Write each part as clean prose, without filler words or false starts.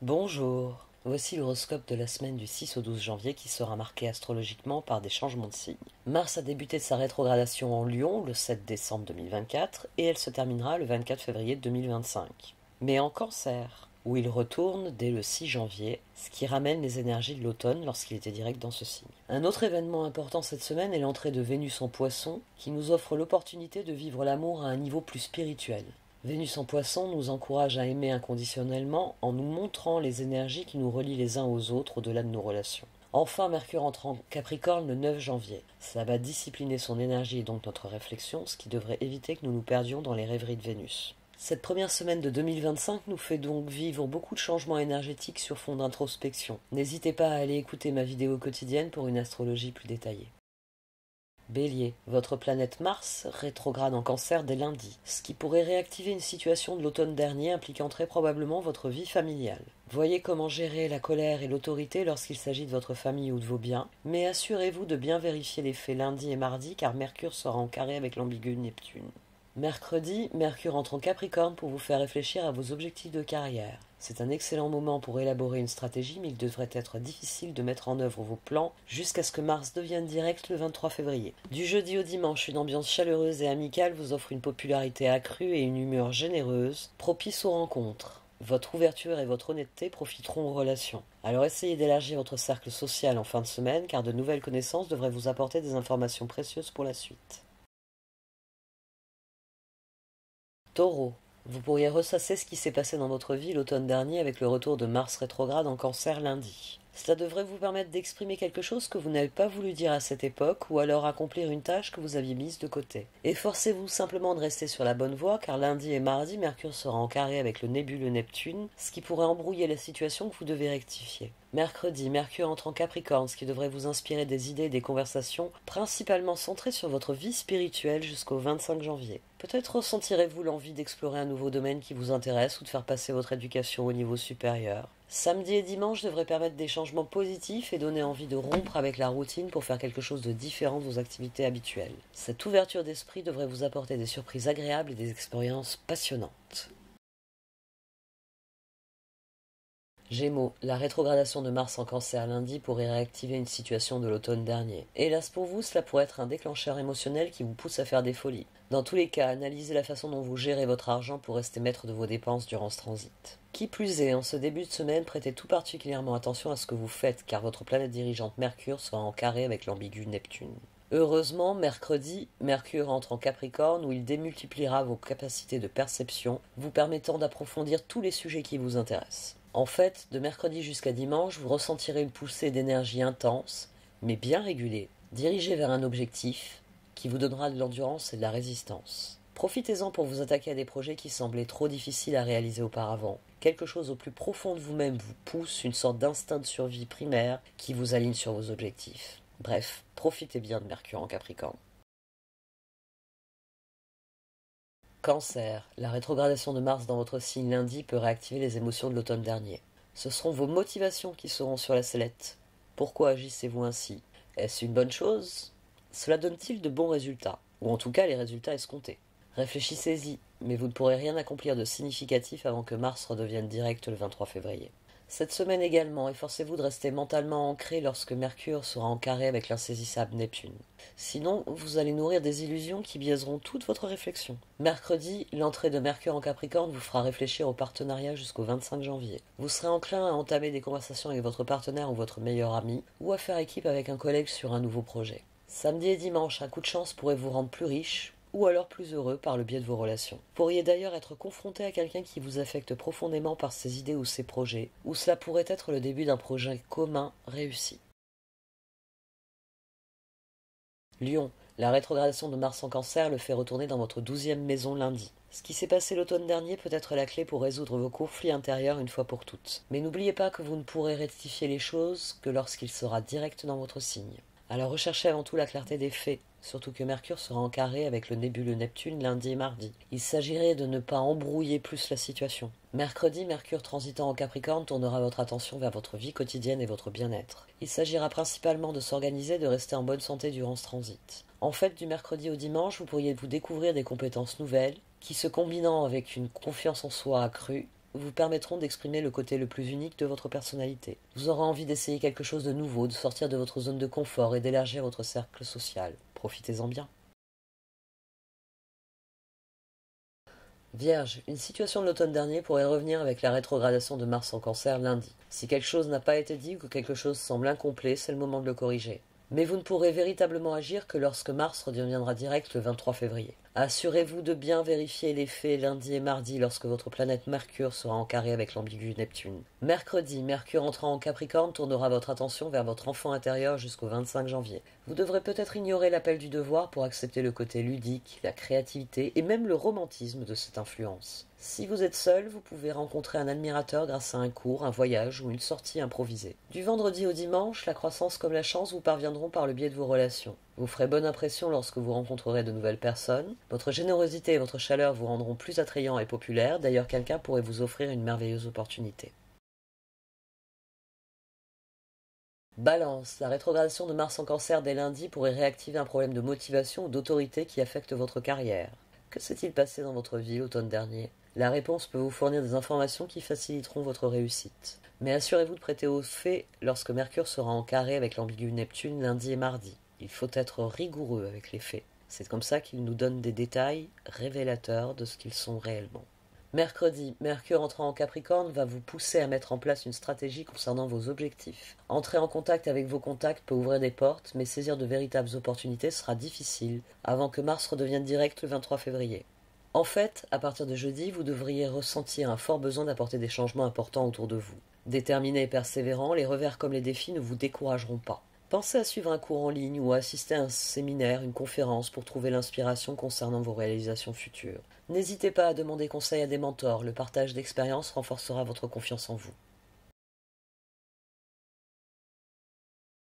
Bonjour, voici l'horoscope de la semaine du 6 au 12 janvier qui sera marqué astrologiquement par des changements de signes. Mars a débuté sa rétrogradation en Lion le 7 décembre 2024 et elle se terminera le 24 février 2025. Mais en Cancer, où il retourne dès le 6 janvier, ce qui ramène les énergies de l'automne lorsqu'il était direct dans ce signe. Un autre événement important cette semaine est l'entrée de Vénus en Poisson qui nous offre l'opportunité de vivre l'amour à un niveau plus spirituel. Vénus en Poisson nous encourage à aimer inconditionnellement en nous montrant les énergies qui nous relient les uns aux autres au-delà de nos relations. Enfin, Mercure entre en Capricorne le 9 janvier. Cela va discipliner son énergie et donc notre réflexion, ce qui devrait éviter que nous nous perdions dans les rêveries de Vénus. Cette première semaine de 2025 nous fait donc vivre beaucoup de changements énergétiques sur fond d'introspection. N'hésitez pas à aller écouter ma vidéo quotidienne pour une astrologie plus détaillée. Bélier, votre planète Mars rétrograde en Cancer dès lundi, ce qui pourrait réactiver une situation de l'automne dernier impliquant très probablement votre vie familiale. Voyez comment gérer la colère et l'autorité lorsqu'il s'agit de votre famille ou de vos biens, mais assurez-vous de bien vérifier les faits lundi et mardi car Mercure sera en carré avec l'ambigu Neptune. Mercredi, Mercure entre en Capricorne pour vous faire réfléchir à vos objectifs de carrière. C'est un excellent moment pour élaborer une stratégie, mais il devrait être difficile de mettre en œuvre vos plans jusqu'à ce que Mars devienne direct le 23 février. Du jeudi au dimanche, une ambiance chaleureuse et amicale vous offre une popularité accrue et une humeur généreuse, propice aux rencontres. Votre ouverture et votre honnêteté profiteront aux relations. Alors essayez d'élargir votre cercle social en fin de semaine, car de nouvelles connaissances devraient vous apporter des informations précieuses pour la suite. Taureau, vous pourriez ressasser ce qui s'est passé dans votre vie l'automne dernier avec le retour de Mars rétrograde en Cancer lundi. Cela devrait vous permettre d'exprimer quelque chose que vous n'avez pas voulu dire à cette époque ou alors accomplir une tâche que vous aviez mise de côté. Efforcez-vous simplement de rester sur la bonne voie car lundi et mardi, Mercure sera en carré avec le nébuleux Neptune, ce qui pourrait embrouiller la situation que vous devez rectifier. Mercredi, Mercure entre en Capricorne, ce qui devrait vous inspirer des idées et des conversations principalement centrées sur votre vie spirituelle jusqu'au 25 janvier. Peut-être ressentirez-vous l'envie d'explorer un nouveau domaine qui vous intéresse ou de faire passer votre éducation au niveau supérieur. Samedi et dimanche devraient permettre des changements positifs et donner envie de rompre avec la routine pour faire quelque chose de différent de vos activités habituelles. Cette ouverture d'esprit devrait vous apporter des surprises agréables et des expériences passionnantes. Gémeaux, la rétrogradation de Mars en Cancer lundi pourrait réactiver une situation de l'automne dernier. Hélas pour vous, cela pourrait être un déclencheur émotionnel qui vous pousse à faire des folies. Dans tous les cas, analysez la façon dont vous gérez votre argent pour rester maître de vos dépenses durant ce transit. Qui plus est, en ce début de semaine, prêtez tout particulièrement attention à ce que vous faites, car votre planète dirigeante Mercure sera en carré avec l'ambigu Neptune. Heureusement, mercredi, Mercure entre en Capricorne où il démultipliera vos capacités de perception, vous permettant d'approfondir tous les sujets qui vous intéressent. En fait, de mercredi jusqu'à dimanche, vous ressentirez une poussée d'énergie intense, mais bien régulée, dirigée vers un objectif qui vous donnera de l'endurance et de la résistance. Profitez-en pour vous attaquer à des projets qui semblaient trop difficiles à réaliser auparavant. Quelque chose au plus profond de vous-même vous pousse, une sorte d'instinct de survie primaire qui vous aligne sur vos objectifs. Bref, profitez bien de Mercure en Capricorne. Cancer, la rétrogradation de Mars dans votre signe lundi peut réactiver les émotions de l'automne dernier. Ce seront vos motivations qui seront sur la sellette. Pourquoi agissez-vous ainsi? Est-ce une bonne chose? Cela donne-t-il de bons résultats? Ou en tout cas les résultats escomptés? Réfléchissez-y, mais vous ne pourrez rien accomplir de significatif avant que Mars redevienne direct le 23 février. Cette semaine également, efforcez-vous de rester mentalement ancré lorsque Mercure sera en carré avec l'insaisissable Neptune. Sinon, vous allez nourrir des illusions qui biaiseront toute votre réflexion. Mercredi, l'entrée de Mercure en Capricorne vous fera réfléchir au partenariat jusqu'au 25 janvier. Vous serez enclin à entamer des conversations avec votre partenaire ou votre meilleur ami, ou à faire équipe avec un collègue sur un nouveau projet. Samedi et dimanche, un coup de chance pourrait vous rendre plus riche, ou alors plus heureux par le biais de vos relations. Vous pourriez d'ailleurs être confronté à quelqu'un qui vous affecte profondément par ses idées ou ses projets, ou cela pourrait être le début d'un projet commun réussi. Lion, la rétrogradation de Mars en Cancer le fait retourner dans votre 12e maison lundi. Ce qui s'est passé l'automne dernier peut être la clé pour résoudre vos conflits intérieurs une fois pour toutes. Mais n'oubliez pas que vous ne pourrez rectifier les choses que lorsqu'il sera direct dans votre signe. Alors recherchez avant tout la clarté des faits, surtout que Mercure sera en carré avec le nébuleux Neptune lundi et mardi. Il s'agirait de ne pas embrouiller plus la situation. Mercredi, Mercure transitant en Capricorne tournera votre attention vers votre vie quotidienne et votre bien-être. Il s'agira principalement de s'organiser et de rester en bonne santé durant ce transit. En fait, du mercredi au dimanche, vous pourriez vous découvrir des compétences nouvelles, qui se combinant avec une confiance en soi accrue, vous permettront d'exprimer le côté le plus unique de votre personnalité. Vous aurez envie d'essayer quelque chose de nouveau, de sortir de votre zone de confort et d'élargir votre cercle social. Profitez-en bien. Vierge, une situation de l'automne dernier pourrait revenir avec la rétrogradation de Mars en Cancer lundi. Si quelque chose n'a pas été dit ou que quelque chose semble incomplet, c'est le moment de le corriger. Mais vous ne pourrez véritablement agir que lorsque Mars redeviendra direct le 23 février. Assurez-vous de bien vérifier les faits lundi et mardi lorsque votre planète Mercure sera en carré avec l'ambigu Neptune. Mercredi, Mercure entrant en Capricorne tournera votre attention vers votre enfant intérieur jusqu'au 25 janvier. Vous devrez peut-être ignorer l'appel du devoir pour accepter le côté ludique, la créativité et même le romantisme de cette influence. Si vous êtes seul, vous pouvez rencontrer un admirateur grâce à un cours, un voyage ou une sortie improvisée. Du vendredi au dimanche, la croissance comme la chance vous parviendront par le biais de vos relations. Vous ferez bonne impression lorsque vous rencontrerez de nouvelles personnes. Votre générosité et votre chaleur vous rendront plus attrayant et populaire. D'ailleurs, quelqu'un pourrait vous offrir une merveilleuse opportunité. Balance, la rétrogradation de Mars en Cancer dès lundi pourrait réactiver un problème de motivation ou d'autorité qui affecte votre carrière. Que s'est-il passé dans votre vie l'automne dernier? La réponse peut vous fournir des informations qui faciliteront votre réussite. Mais assurez-vous de prêter aux faits lorsque Mercure sera en carré avec l'ambigu Neptune lundi et mardi. Il faut être rigoureux avec les faits. C'est comme ça qu'ils nous donnent des détails révélateurs de ce qu'ils sont réellement. Mercredi, Mercure entrant en Capricorne va vous pousser à mettre en place une stratégie concernant vos objectifs. Entrer en contact avec vos contacts peut ouvrir des portes, mais saisir de véritables opportunités sera difficile avant que Mars redevienne direct le 23 février. En fait, à partir de jeudi, vous devriez ressentir un fort besoin d'apporter des changements importants autour de vous. Déterminé et persévérant, les revers comme les défis ne vous décourageront pas. Pensez à suivre un cours en ligne ou à assister à un séminaire, une conférence pour trouver l'inspiration concernant vos réalisations futures. N'hésitez pas à demander conseil à des mentors, le partage d'expériences renforcera votre confiance en vous.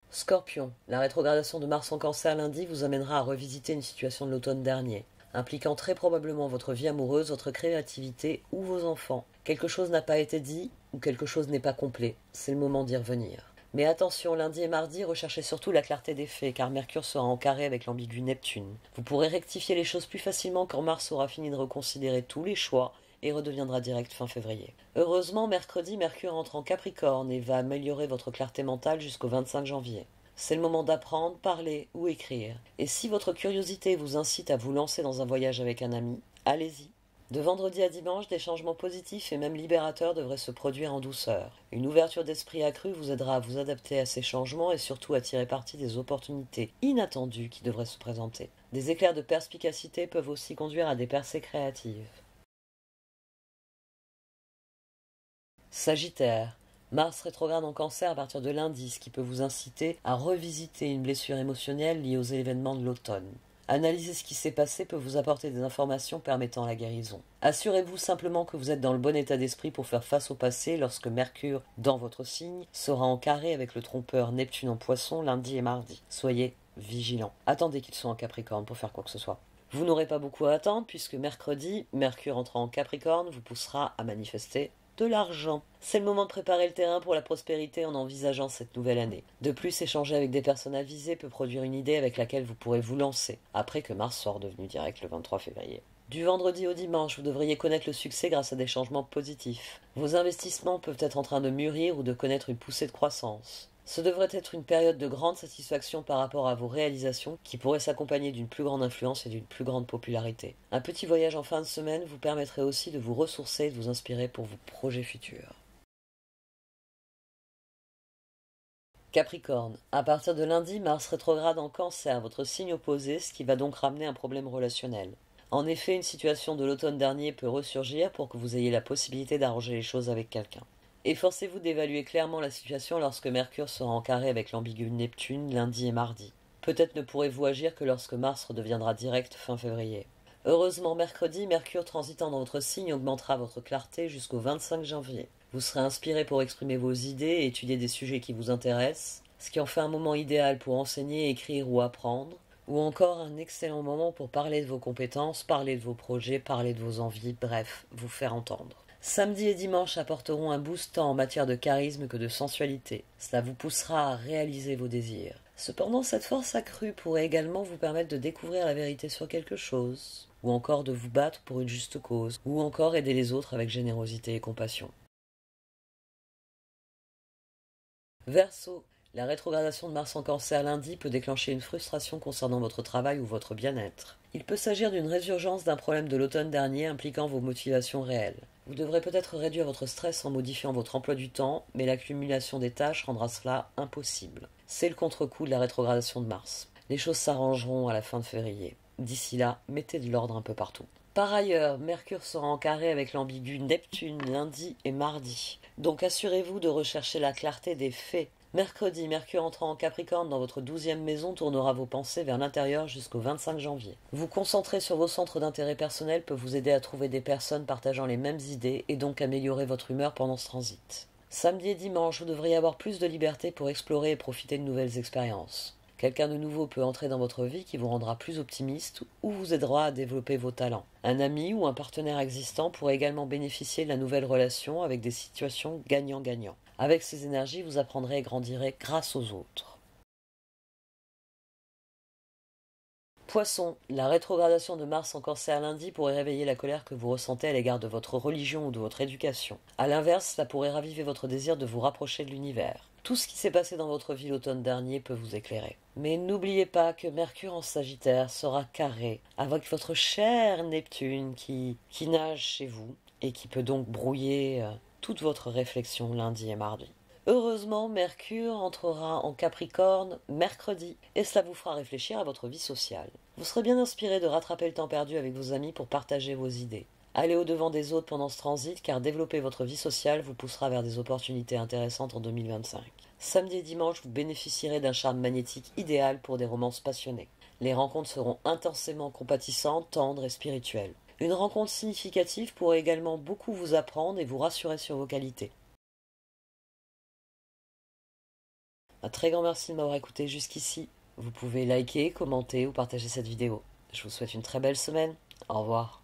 Scorpion, la rétrogradation de Mars en Cancer lundi vous amènera à revisiter une situation de l'automne dernier, impliquant très probablement votre vie amoureuse, votre créativité ou vos enfants. Quelque chose n'a pas été dit ou quelque chose n'est pas complet, c'est le moment d'y revenir. Mais attention, lundi et mardi, recherchez surtout la clarté des faits, car Mercure sera en carré avec l'ambigu Neptune. Vous pourrez rectifier les choses plus facilement quand Mars aura fini de reconsidérer tous les choix et redeviendra direct fin février. Heureusement, mercredi, Mercure entre en Capricorne et va améliorer votre clarté mentale jusqu'au 25 janvier. C'est le moment d'apprendre, parler ou écrire. Et si votre curiosité vous incite à vous lancer dans un voyage avec un ami, allez-y. De vendredi à dimanche, des changements positifs et même libérateurs devraient se produire en douceur. Une ouverture d'esprit accrue vous aidera à vous adapter à ces changements et surtout à tirer parti des opportunités inattendues qui devraient se présenter. Des éclairs de perspicacité peuvent aussi conduire à des percées créatives. Sagittaire. Mars rétrograde en Cancer à partir de lundi, ce qui peut vous inciter à revisiter une blessure émotionnelle liée aux événements de l'automne. Analyser ce qui s'est passé peut vous apporter des informations permettant la guérison. Assurez-vous simplement que vous êtes dans le bon état d'esprit pour faire face au passé lorsque Mercure, dans votre signe, sera en carré avec le trompeur Neptune en Poisson lundi et mardi. Soyez vigilants. Attendez qu'il soit en Capricorne pour faire quoi que ce soit. Vous n'aurez pas beaucoup à attendre puisque mercredi, Mercure entrant en Capricorne vous poussera à manifester de l'argent. C'est le moment de préparer le terrain pour la prospérité en envisageant cette nouvelle année. De plus, échanger avec des personnes avisées peut produire une idée avec laquelle vous pourrez vous lancer, après que Mars soit redevenu direct le 23 février. Du vendredi au dimanche, vous devriez connaître le succès grâce à des changements positifs. Vos investissements peuvent être en train de mûrir ou de connaître une poussée de croissance. Ce devrait être une période de grande satisfaction par rapport à vos réalisations qui pourrait s'accompagner d'une plus grande influence et d'une plus grande popularité. Un petit voyage en fin de semaine vous permettrait aussi de vous ressourcer et de vous inspirer pour vos projets futurs. Capricorne. À partir de lundi, Mars rétrograde en Cancer, votre signe opposé, ce qui va donc ramener un problème relationnel. En effet, une situation de l'automne dernier peut ressurgir pour que vous ayez la possibilité d'arranger les choses avec quelqu'un. Efforcez-vous d'évaluer clairement la situation lorsque Mercure sera en carré avec l'ambigu Neptune lundi et mardi. Peut-être ne pourrez-vous agir que lorsque Mars redeviendra direct fin février. Heureusement, mercredi, Mercure transitant dans votre signe augmentera votre clarté jusqu'au 25 janvier. Vous serez inspiré pour exprimer vos idées et étudier des sujets qui vous intéressent, ce qui en fait un moment idéal pour enseigner, écrire ou apprendre, ou encore un excellent moment pour parler de vos compétences, parler de vos projets, parler de vos envies, bref, vous faire entendre. Samedi et dimanche apporteront un boost tant en matière de charisme que de sensualité. Cela vous poussera à réaliser vos désirs. Cependant, cette force accrue pourrait également vous permettre de découvrir la vérité sur quelque chose, ou encore de vous battre pour une juste cause, ou encore aider les autres avec générosité et compassion. Verseau, la rétrogradation de Mars en Cancer lundi peut déclencher une frustration concernant votre travail ou votre bien-être. Il peut s'agir d'une résurgence d'un problème de l'automne dernier impliquant vos motivations réelles. Vous devrez peut-être réduire votre stress en modifiant votre emploi du temps, mais l'accumulation des tâches rendra cela impossible. C'est le contre-coup de la rétrogradation de Mars. Les choses s'arrangeront à la fin de février. D'ici là, mettez de l'ordre un peu partout. Par ailleurs, Mercure sera en carré avec l'ambigu Neptune lundi et mardi. Donc assurez-vous de rechercher la clarté des faits. Mercredi, Mercure entrant en Capricorne dans votre 12e maison tournera vos pensées vers l'intérieur jusqu'au 25 janvier. Vous concentrer sur vos centres d'intérêt personnel peut vous aider à trouver des personnes partageant les mêmes idées et donc améliorer votre humeur pendant ce transit. Samedi et dimanche, vous devriez avoir plus de liberté pour explorer et profiter de nouvelles expériences. Quelqu'un de nouveau peut entrer dans votre vie qui vous rendra plus optimiste ou vous aidera à développer vos talents. Un ami ou un partenaire existant pourrait également bénéficier de la nouvelle relation avec des situations gagnant-gagnant. Avec ces énergies, vous apprendrez et grandirez grâce aux autres. Poisson, la rétrogradation de Mars en Cancer lundi pourrait réveiller la colère que vous ressentez à l'égard de votre religion ou de votre éducation. A l'inverse, cela pourrait raviver votre désir de vous rapprocher de l'univers. Tout ce qui s'est passé dans votre vie l'automne dernier peut vous éclairer. Mais n'oubliez pas que Mercure en Sagittaire sera carré avec votre cher Neptune qui nage chez vous et qui peut donc brouiller toute votre réflexion lundi et mardi. Heureusement, Mercure entrera en Capricorne mercredi, et cela vous fera réfléchir à votre vie sociale. Vous serez bien inspiré de rattraper le temps perdu avec vos amis pour partager vos idées. Allez au-devant des autres pendant ce transit, car développer votre vie sociale vous poussera vers des opportunités intéressantes en 2025. Samedi et dimanche, vous bénéficierez d'un charme magnétique idéal pour des romances passionnées. Les rencontres seront intensément compatissantes, tendres et spirituelles. Une rencontre significative pourrait également beaucoup vous apprendre et vous rassurer sur vos qualités. Un très grand merci de m'avoir écouté jusqu'ici. Vous pouvez liker, commenter ou partager cette vidéo. Je vous souhaite une très belle semaine. Au revoir.